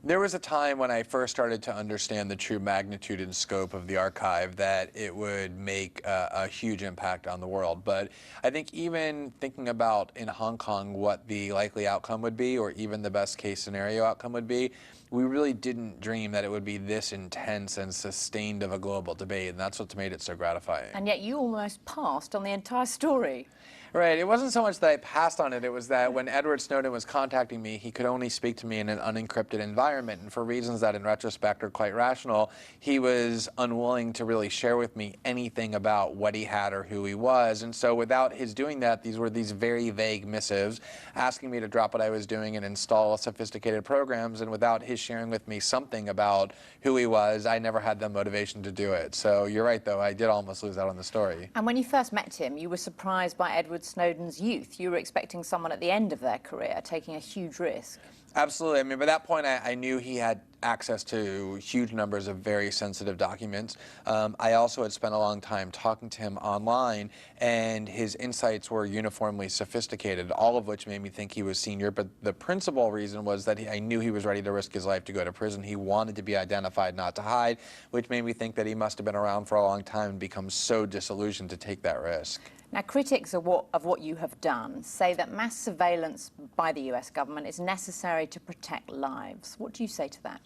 There was a time when I first started to understand the true magnitude and scope of the archive that it would make a huge impact on the world. But I think even thinking about in Hong Kong what the likely outcome would be, or even the best case scenario outcome would be, we really didn't dream that it would be this intense and sustained of a global debate, and that's what's made it so gratifying. And yet you almost passed on the entire story. Right. It wasn't so much that I passed on it. It was that when Edward Snowden was contacting me, he could only speak to me in an unencrypted environment. And for reasons that in retrospect are quite rational, he was unwilling to really share with me anything about what he had or who he was. And so without his doing that, these were these very vague missives asking me to drop what I was doing and install sophisticated programs. And without his sharing with me something about who he was, I never had the motivation to do it. So you're right, though. I did almost lose out on the story. And when you first met him, you were surprised by Edward Snowden's youth. You were expecting someone at the end of their career taking a huge risk. Absolutely. I mean, by that point, I knew he had access to huge numbers of very sensitive documents. I also had spent a long time talking to him online, and his insights were uniformly sophisticated, all of which made me think he was senior. But the principal reason was that I knew he was ready to risk his life to go to prison. He wanted to be identified, not to hide, which made me think that he must have been around for a long time and become so disillusioned to take that risk. Now, critics of what you have done say that mass surveillance by the US government is necessary to protect lives. What do you say to that?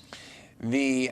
The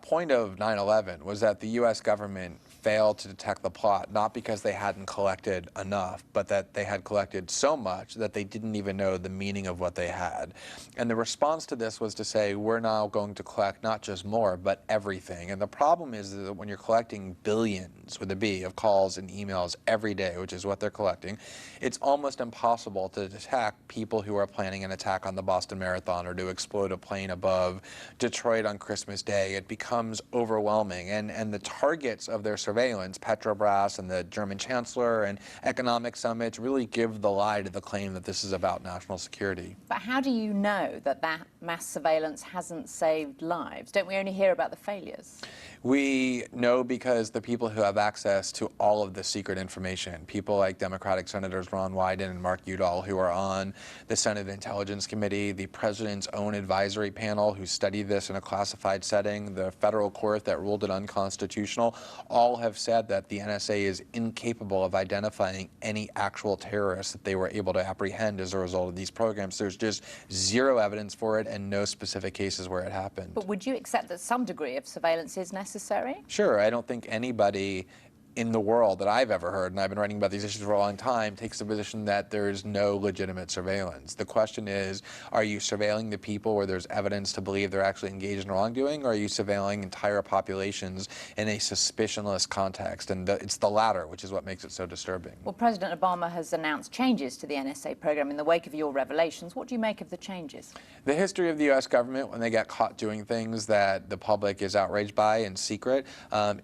point of 9/11 was that the U.S. government failed to detect the plot, not because they hadn't collected enough, but that they had collected so much that they didn't even know the meaning of what they had. And the response to this was to say, we're now going to collect not just more, but everything. And the problem is that when you're collecting billions, with a B, of calls and emails every day, which is what they're collecting, it's almost impossible to detect people who are planning an attack on the Boston Marathon or to explode a plane above Detroit on Christmas Day. It becomes overwhelming. And the targets of their surveillance, Petrobras and the German Chancellor and economic summits, really give the lie to the claim that this is about national security. But how do you know that that mass surveillance hasn't saved lives? Don't we only hear about the failures? We know because the people who have access to all of the secret information, people like Democratic Senators Ron Wyden and Mark Udall, who are on the Senate Intelligence Committee, the President's own advisory panel who studied this in a classified setting, the federal court that ruled it unconstitutional, all have said that the NSA is incapable of identifying any actual terrorists that they were able to apprehend as a result of these programs. There's just zero evidence for it and no specific cases where it happened. But would you accept that some degree of surveillance is necessary? Sure. I don't think anybody in the world that I've ever heard, and I've been writing about these issues for a long time, takes the position that there's no legitimate surveillance. The question is, are you surveilling the people where there's evidence to believe they're actually engaged in wrongdoing, or are you surveilling entire populations in a suspicionless context? And it's the latter, which is what makes it so disturbing. Well, President Obama has announced changes to the NSA program in the wake of your revelations. What do you make of the changes? The history of the U.S. government, when they get caught doing things that the public is outraged by in secret,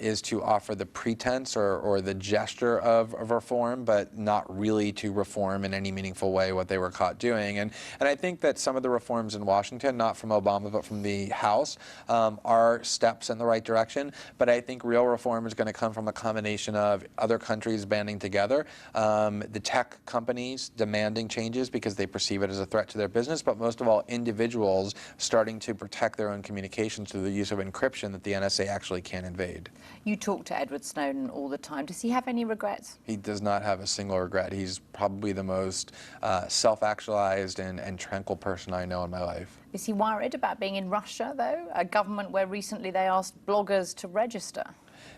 is to offer the pretense or the gesture of reform, but not really to reform in any meaningful way what they were caught doing. And I think that some of the reforms in Washington, not from Obama, but from the House, are steps in the right direction. But I think real reform is going to come from a combination of other countries banding together, the tech companies demanding changes because they perceive it as a threat to their business, but most of all, individuals starting to protect their own communications through the use of encryption that the NSA actually can't invade. You talk to Edward Snowden all the time. Does he have any regrets? He does not have a single regret. He's probably the most self-actualized and tranquil person I know in my life. Is he worried about being in Russia, though? A government where recently they asked bloggers to register.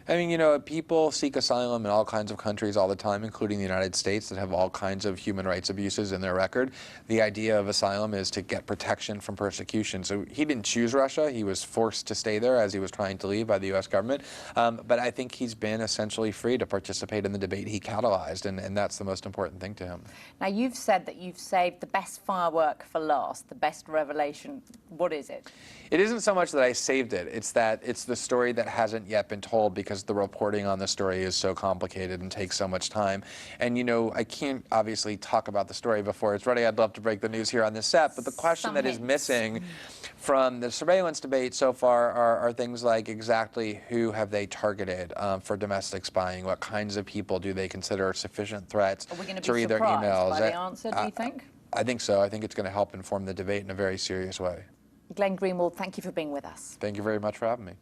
I mean, you know, people seek asylum in all kinds of countries all the time, including the United States, that have all kinds of human rights abuses in their record. The idea of asylum is to get protection from persecution. So he didn't choose Russia. He was forced to stay there as he was trying to leave by the U.S. government. But I think he's been essentially free to participate in the debate he catalyzed, and that's the most important thing to him. Now, you've said that you've saved the best firework for last, the best revelation. What is it? It isn't so much that I saved it. It's that it's the story that hasn't yet been told because the reporting on the story is so complicated and takes so much time. And, you know, I can't obviously talk about the story before it's ready. I'd love to break the news here on this set. But the question that is missing from the surveillance debate so far are things like exactly who have they targeted for domestic spying? What kinds of people do they consider sufficient threats to read their emails? Are we going to be surprised by the answer, do you think? I think so. I think it's going to help inform the debate in a very serious way. Glenn Greenwald, thank you for being with us. Thank you very much for having me.